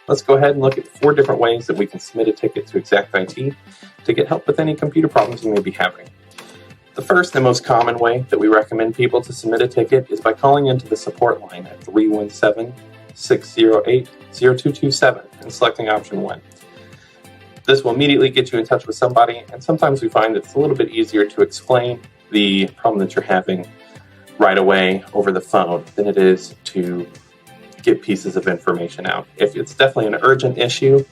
let's go ahead and look at 4 different ways that we can submit a ticket to ExactIT to get help with any computer problems you may be having. The first and most common way that we recommend people to submit a ticket is by calling into the support line at 317-608-0227 and selecting option 1. This will immediately get you in touch with somebody, and sometimes we find it's a little bit easier to explain the problem that you're having right away over the phone than it is to get pieces of information out. If it's definitely an urgent issue,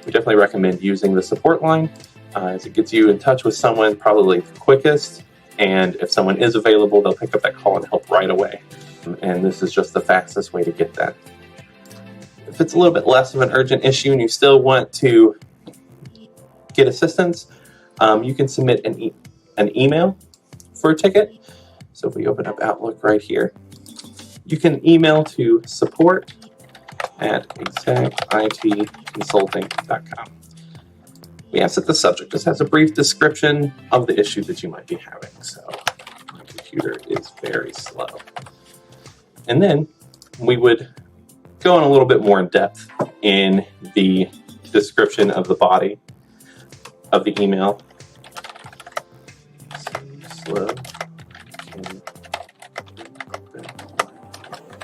we definitely recommend using the support line as it gets you in touch with someone probably the quickest, and if someone is available, they'll pick up that call and help right away. And this is just the fastest way to get that. If it's a little bit less of an urgent issue and you still want to get assistance, you can submit an email for a ticket. So if we open up Outlook right here, you can email to support@exactitconsulting.com. We ask that the subject just has a brief description of the issue that you might be having. So my computer is very slow. And then we would go in a little bit more in depth in the description of the body of the email. Slow.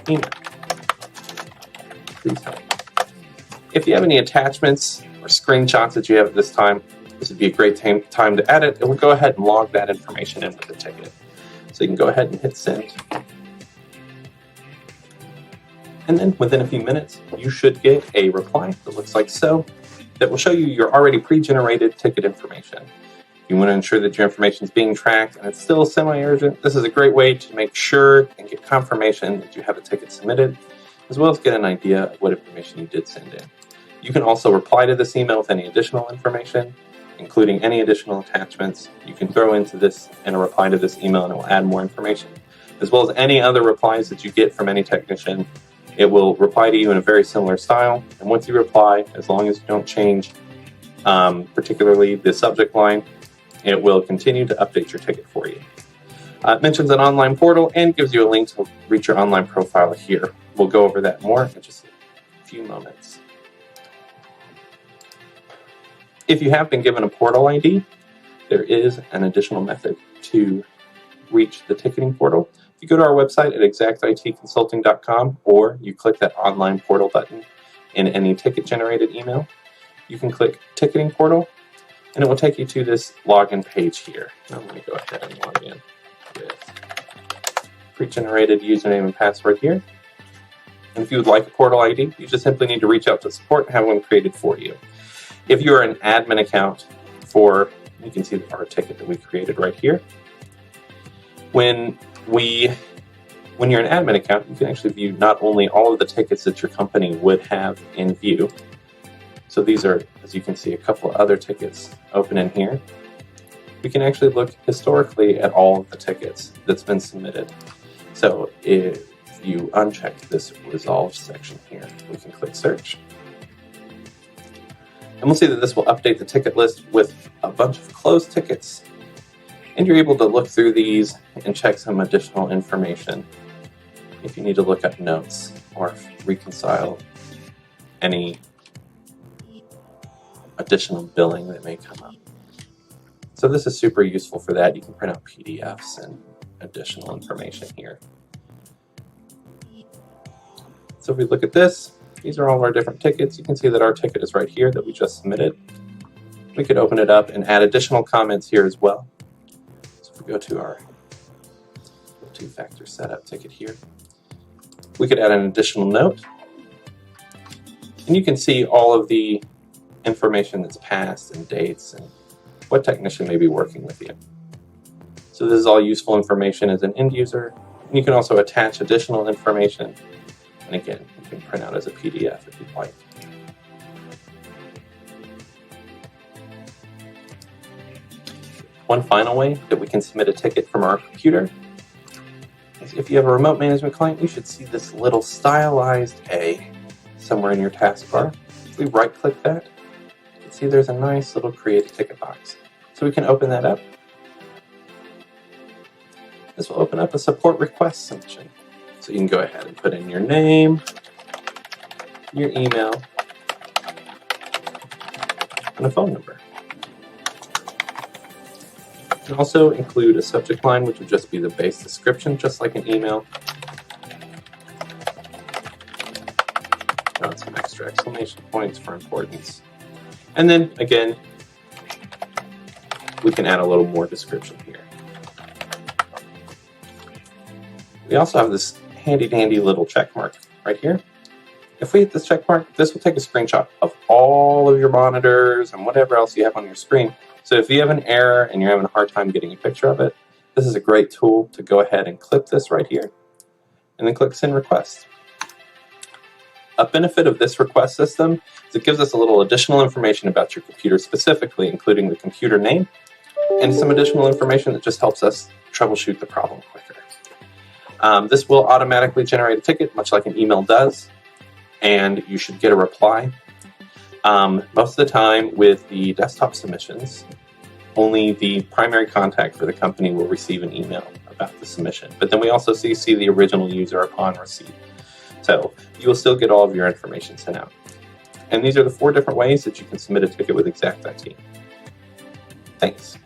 Email. Please help. If you have any attachments or screenshots that you have at this time, this would be a great time to add it, and we'll go ahead and log that information in with the ticket. So you can go ahead and hit send. And then within a few minutes, you should get a reply that looks like so, that will show you your already pre-generated ticket information. You want to ensure that your information is being tracked and it's still semi-urgent. This is a great way to make sure and get confirmation that you have a ticket submitted, as well as get an idea of what information you did send in. You can also reply to this email with any additional information, including any additional attachments. You can throw into this in a reply to this email and it will add more information, as well as any other replies that you get from any technician. It will reply to you in a very similar style, and once you reply, as long as you don't change particularly the subject line, it will continue to update your ticket for you. It mentions an online portal and gives you a link to reach your online profile here. We'll go over that more in just a few moments. If you have been given a portal ID, there is an additional method to reach the ticketing portal. If you go to our website at exactitconsulting.com, or you click that online portal button in any ticket-generated email, you can click Ticketing Portal, and it will take you to this login page here. I'm going to go ahead and log in with pre-generated username and password here. And if you would like a portal ID, you just simply need to reach out to support and have one created for you. If you're an admin account for, you can see our ticket that we created right here. When you're an admin account, you can actually view not only all of the tickets that your company would have in view. So these are, as you can see, a couple of other tickets open in here. We can actually look historically at all of the tickets that's been submitted. So if you uncheck this resolve section here, we can click search. And we'll see that this will update the ticket list with a bunch of closed tickets. And you're able to look through these and check some additional information if you need to look up notes or reconcile any additional billing that may come up. So this is super useful for that. You can print out PDFs and additional information here. So if we look at this, these are all of our different tickets. You can see that our ticket is right here that we just submitted. We could open it up and add additional comments here as well. If we go to our two-factor setup ticket here, we could add an additional note, and you can see all of the information that's passed and dates and what technician may be working with you. So this is all useful information as an end user. And you can also attach additional information, and again, you can print out as a PDF if you'd like. One final way that we can submit a ticket from our computer is if you have a remote management client, you should see this little stylized A somewhere in your taskbar. If we right-click that, you can see there's a nice little create a ticket box. So we can open that up. This will open up a support request section. So you can go ahead and put in your name, your email, and a phone number. You can also include a subject line, which would just be the base description, just like an email. Add some extra exclamation points for importance. And then again, we can add a little more description here. We also have this handy dandy little check mark right here. If we hit this check mark, this will take a screenshot of all of your monitors and whatever else you have on your screen. So if you have an error and you're having a hard time getting a picture of it, this is a great tool to go ahead and clip this right here and then click Send Request. A benefit of this request system is it gives us a little additional information about your computer specifically, including the computer name and some additional information that just helps us troubleshoot the problem quicker. This will automatically generate a ticket, much like an email does, and you should get a reply. Most of the time with the desktop submissions, only the primary contact for the company will receive an email about the submission. But then we also see the original user upon receipt. So you will still get all of your information sent out. And these are the 4 different ways that you can submit a ticket with Xact IT. Thanks.